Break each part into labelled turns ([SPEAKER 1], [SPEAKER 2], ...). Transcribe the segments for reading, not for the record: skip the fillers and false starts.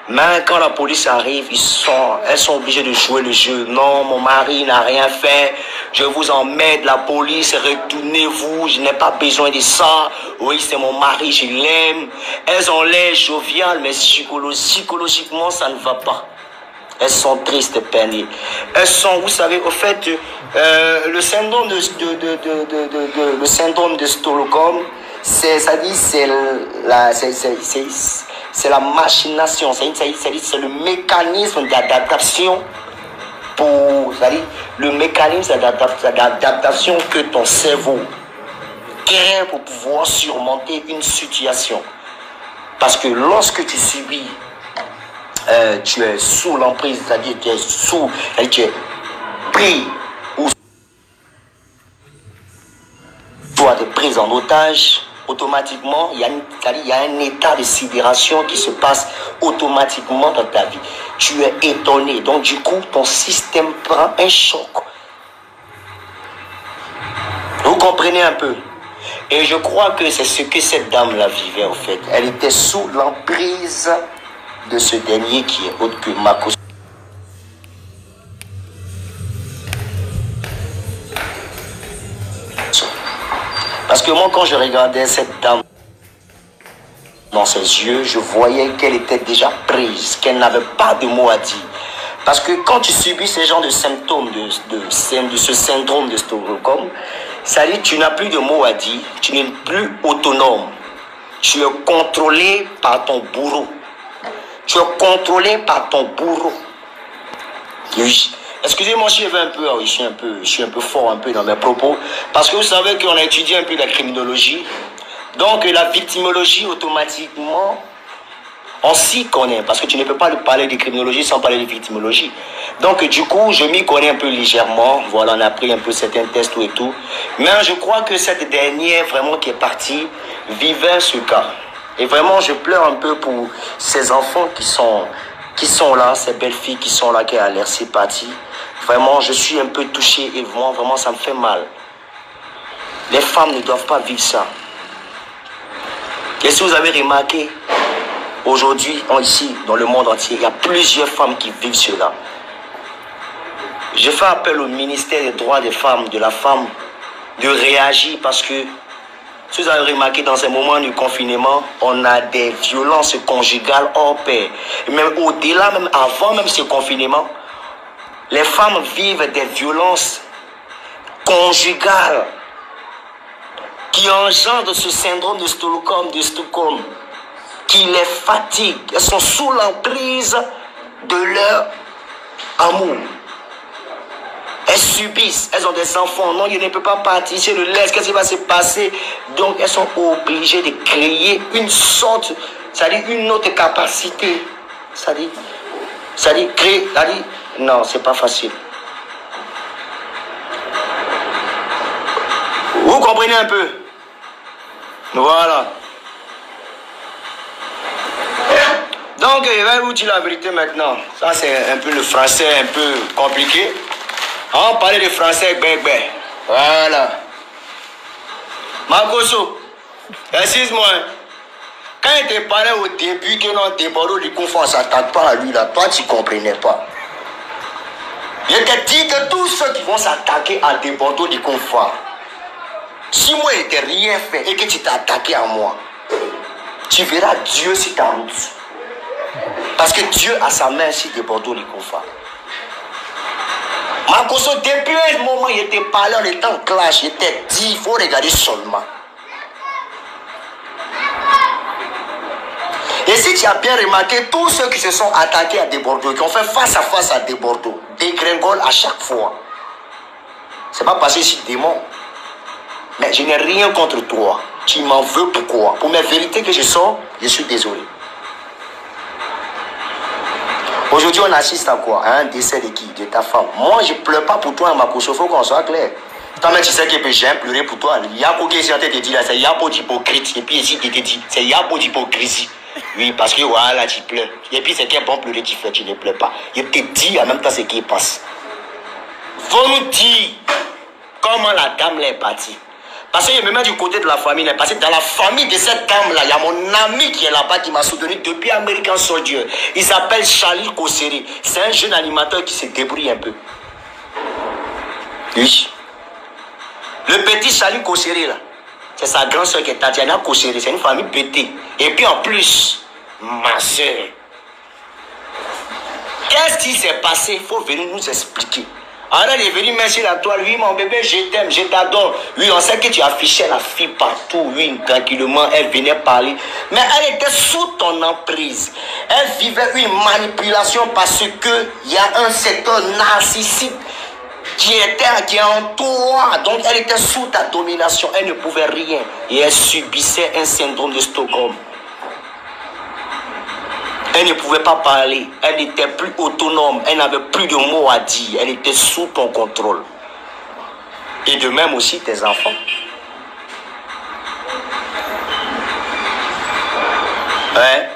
[SPEAKER 1] Mais quand la police arrive, elles sont obligées de jouer le jeu. Non, mon mari n'a rien fait. Je vous emmène, la police, retournez-vous. Je n'ai pas besoin de ça. Oui, c'est mon mari, je l'aime. Elles ont l'air joviales, mais psychologiquement, ça ne va pas. Elles sont tristes, peinées. Elles sont, vous savez, au fait, le syndrome le syndrome de Stockholm, c'est la machination, c'est le mécanisme d'adaptation le mécanisme d'adaptation que ton cerveau crée pour pouvoir surmonter une situation. Parce que lorsque tu subis, tu es sous l'emprise, c'est-à-dire tu es pris ou soit tu es pris en otage, automatiquement, il y a un état de sidération qui se passe automatiquement dans ta vie. Tu es étonné. Donc, du coup, ton système prend un choc. Vous comprenez un peu? Et je crois que c'est ce que cette dame-là vivait, en fait. Elle était sous l'emprise de ce dernier qui est autre que Makosso. Parce que moi, quand je regardais cette dame dans ses yeux, je voyais qu'elle était déjà prise, qu'elle n'avait pas de mots à dire. Parce que quand tu subis ce genre de symptômes de ce syndrome de Stockholm, ça dit tu n'as plus de mots à dire, tu n'es plus autonome. Tu es contrôlé par ton bourreau. Tu es contrôlé par ton bourreau. Oui. Excusez-moi si je suis un peu fort un peu dans mes propos. Parce que vous savez qu'on a étudié un peu la criminologie. Donc la victimologie, automatiquement, on s'y connaît. Parce que tu ne peux pas parler de criminologie sans parler de victimologie. Donc du coup, je m'y connais un peu légèrement. Voilà, on a pris un peu certains tests et tout. Mais je crois que cette dernière, vraiment qui est partie, vivait ce cas. Et vraiment, je pleure un peu pour ces enfants qui sont là, ces belles filles qui sont là, qui a l'air si parties. Vraiment, je suis un peu touché et vraiment, ça me fait mal. Les femmes ne doivent pas vivre ça. Et si vous avez remarqué, aujourd'hui, ici, dans le monde entier, il y a plusieurs femmes qui vivent cela. Je fais appel au ministère des droits des femmes, de la femme, de réagir parce que, si vous avez remarqué, dans ces moments du confinement, on a des violences conjugales hors pair. Et même au-delà, même avant même ce confinement, les femmes vivent des violences conjugales qui engendrent ce syndrome de Stockholm, qui les fatigue. Elles sont sous l'emprise de leur amour. Elles subissent, elles ont des enfants. Non, il ne peut pas partir, je le laisse, qu'est-ce qui va se passer? Donc, elles sont obligées de créer une sorte, c'est-à-dire une autre capacité. C'est-à-dire créer, c'est-à-dire, non, c'est pas facile. Vous comprenez un peu? Voilà. Donc, je vais vous dire la vérité maintenant. Ça, c'est un peu le français un peu compliqué. On parlait de français, bébé. Voilà. Makosso, excuse-moi. Quand il te parlait au début que non, Deborah du confort ne s'attaque pas à lui, là, toi, tu ne comprenais pas. Je te dis que tous ceux qui vont s'attaquer à Deborah du confort, si moi, je n'ai rien fait et que tu t'es attaqué à moi, tu verras Dieu sur ta route. Parce que Dieu a sa main sur Deborah du confort. Makosso, depuis un moment, il était parlé en étant clash, il était dit, il faut regarder seulement. Et si tu as bien remarqué, tous ceux qui se sont attaqués à Desbordeaux, qui ont fait face à face à Desbordeaux, dégringolent à chaque fois. C'est pas passé sur démon. Mais je n'ai rien contre toi. Tu m'en veux pourquoi? Pour mes vérités que je sors, je suis désolé. Aujourd'hui, on assiste à quoi? À un décès de qui? De ta femme. Moi, je ne pleure pas pour toi, Makosso, il faut qu'on soit clair. Toi-même, tu sais que j'ai pleuré pour toi. Il y a beaucoup de gens qui te disent là, c'est Yabo d'hypocrite. Et puis ici, qui te dit, c'est Yabo d'hypocrisie. Oui, parce que voilà, tu pleures. Et puis, c'est quel bon pleurer tu fais, tu ne pleures pas. Il te dit en même temps ce qui passe. Faut nous dire comment la dame est partie. Parce que je me mets du côté de la famille. Parce que dans la famille de cette dame-là, il y a mon ami qui est là-bas, qui m'a soutenu depuis American Soldier. Il s'appelle Charlie Kosseri. C'est un jeune animateur qui se débrouille un peu. Oui. Le petit Charlie Kosseri, là, c'est sa grande soeur qui est Tatiana Kosseri. C'est une famille pétée. Et puis en plus, ma soeur. Qu'est-ce qui s'est passé? Il faut venir nous expliquer. Alors elle est venue merci la toile. Oui, mon bébé, je t'aime, je t'adore. Oui, on sait que tu affichais la fille partout. Oui, tranquillement, elle venait parler. Mais elle était sous ton emprise. Elle vivait une manipulation parce que il y a un secteur narcissique qui est en toi. Donc elle était sous ta domination. Elle ne pouvait rien. Et elle subissait un syndrome de Stockholm. Elle ne pouvait pas parler, elle n'était plus autonome, elle n'avait plus de mots à dire, elle était sous ton contrôle. Et de même aussi tes enfants. Ouais.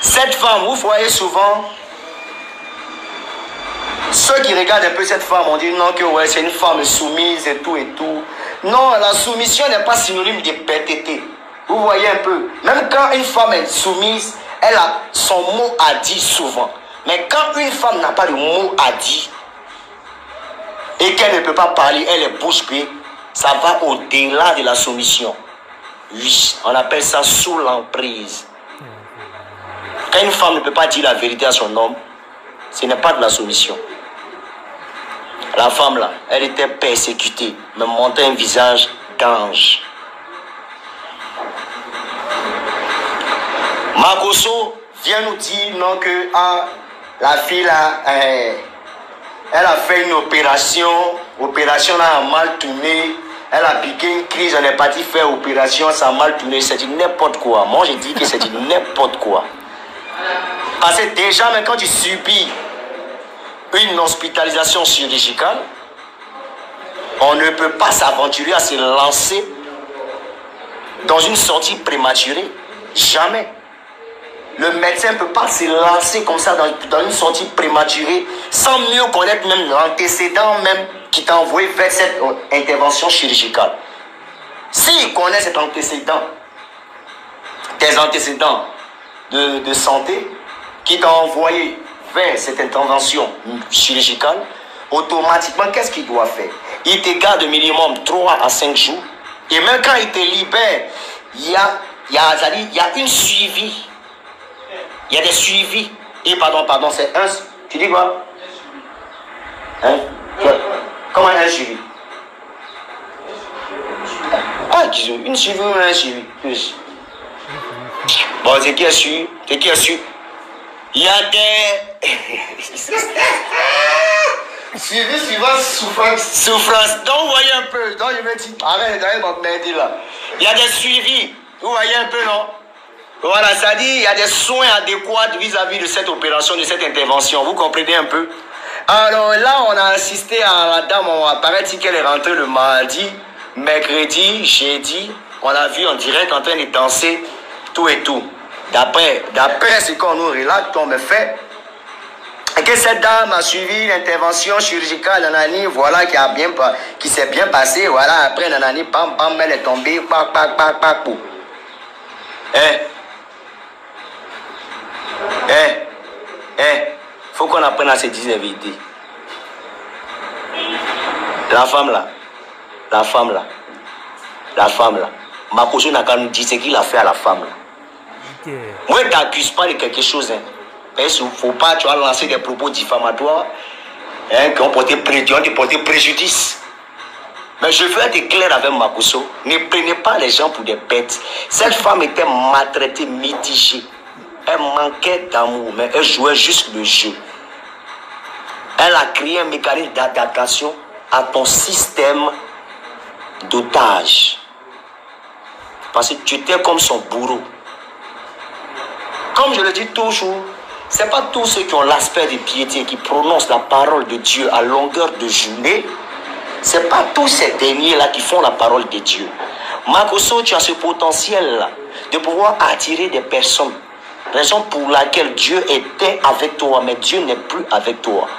[SPEAKER 1] Cette femme, vous voyez souvent, ceux qui regardent un peu cette femme, on dit non que ouais, c'est une femme soumise et tout et tout. Non, la soumission n'est pas synonyme de bêteté. Vous voyez un peu, même quand une femme est soumise, elle a son mot à dire souvent. Mais quand une femme n'a pas de mot à dire et qu'elle ne peut pas parler, elle est bouche bée, ça va au-delà de la soumission. Oui, on appelle ça sous l'emprise. Quand une femme ne peut pas dire la vérité à son homme, ce n'est pas de la soumission. La femme là, elle était persécutée, mais montait un visage d'ange. Makosso vient nous dire non que la fille là, elle a fait une opération là a mal tourné, elle a piqué une crise, on est parti faire opération, ça a mal tourné, c'est du n'importe quoi. Moi je dis que c'est du n'importe quoi. Parce que déjà même quand tu subis une hospitalisation chirurgicale, on ne peut pas s'aventurer à se lancer dans une sortie prématurée. Jamais. Le médecin ne peut pas se lancer comme ça dans une sortie prématurée sans mieux connaître même l'antécédent même qui t'a envoyé vers cette intervention chirurgicale. S'il connaît cet antécédent, tes antécédents de santé qui t'ont envoyé vers cette intervention chirurgicale, automatiquement, qu'est-ce qu'il doit faire? Il te garde minimum 3 à 5 jours. Et même quand il te libère, il y a une suivi. Il y a des suivis. Et pardon, c'est un... Tu dis quoi? Hein? Comment un suivi? Ah, une suivi ou un suivi? Bon, c'est qui a su? C'est qui a su? Il y a des... Suivi suivant souffrance. Souffrance. Donc, vous voyez un peu. Donc, je me dis, arrête, mon merde là. Il y a des suivis. Vous voyez un peu, non? Voilà, ça dit, il y a des soins adéquats vis-à-vis de cette opération, de cette intervention. Vous comprenez un peu? Alors là, on a assisté à la dame, on paraît qu'elle est rentrée le mardi, mercredi, jeudi. On l'a vu en direct en train de danser, tout et tout. D'après ce qu'on nous relate, qu'on me fait, et que cette dame a suivi l'intervention chirurgicale, nanani, voilà, qui s'est bien passé, voilà, après nanani, bam, bam, elle est tombée, pac, pac, pac, pac, pou. Faut qu'on apprenne à se dire la vérité. La femme là, Makosso n'a qu'à nous dire ce qu'il a fait à la femme là. Moi, je ne t'accuse pas de quelque chose. Hein. Parce qu'il ne faut pas, tu vas lancer des propos diffamatoires qui ont porté préjudice. Mais je veux être clair avec Makosso. Ne prenez pas les gens pour des bêtes. Cette femme était maltraitée, mitigée. Elle manquait d'amour, mais elle jouait juste le jeu. Elle a créé un mécanisme d'adaptation à ton système d'otage. Parce que tu étais comme son bourreau. Comme je le dis toujours, ce n'est pas tous ceux qui ont l'aspect de piété, qui prononcent la parole de Dieu à longueur de journée. Ce n'est pas tous ces derniers-là qui font la parole de Dieu. Makosso, tu as ce potentiel-là de pouvoir attirer des personnes. Raison pour laquelle Dieu était avec toi, mais Dieu n'est plus avec toi.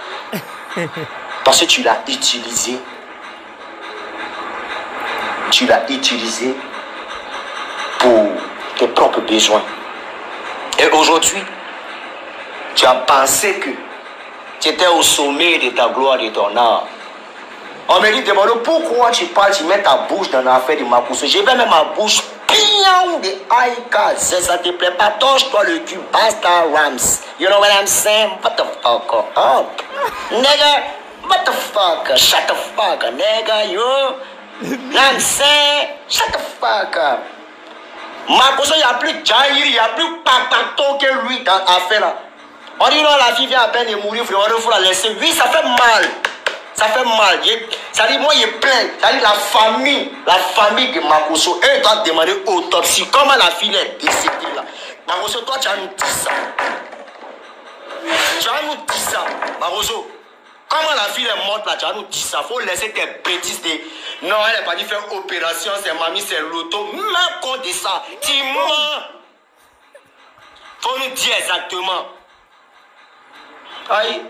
[SPEAKER 1] Parce que tu l'as utilisé tu l'as utilisé pour tes propres besoins. Et aujourd'hui, tu as pensé que tu étais au sommet de ta gloire, de ton art. On me dit, demande pourquoi tu parles, tu mets ta bouche dans l'affaire de Makosso. Je vais mettre ma bouche bien de Aïka. Ça te plaît pas, torche-toi le cul, basta Rams. You know what I'm saying? What the fuck up? Nigga, what the fuck? Shut the fuck up, nigga, you. I'm saying, shut the fuck up. Makosso, il n'y a plus de Jair, il n'y a plus de patato que lui dans l'affaire là. On dit non, la fille vient à peine de mourir, il faut la laisser. Oui, ça fait mal. Ça fait mal. Ça dit, moi, il est plein. Ça dit, la famille de Makosso, eux, doivent demander autopsie. Comment la fille est décédée là? Makosso, toi, tu as nous dit ça. Tu as nous dit ça, Makosso. Comment la fille est morte là? Tu as nous dit ça. Il faut laisser tes bêtises de... Non, elle n'est pas dit faire opération, c'est mamie, c'est l'auto. Même compte de ça. Tu mens. Faut nous dire exactement. Aïe.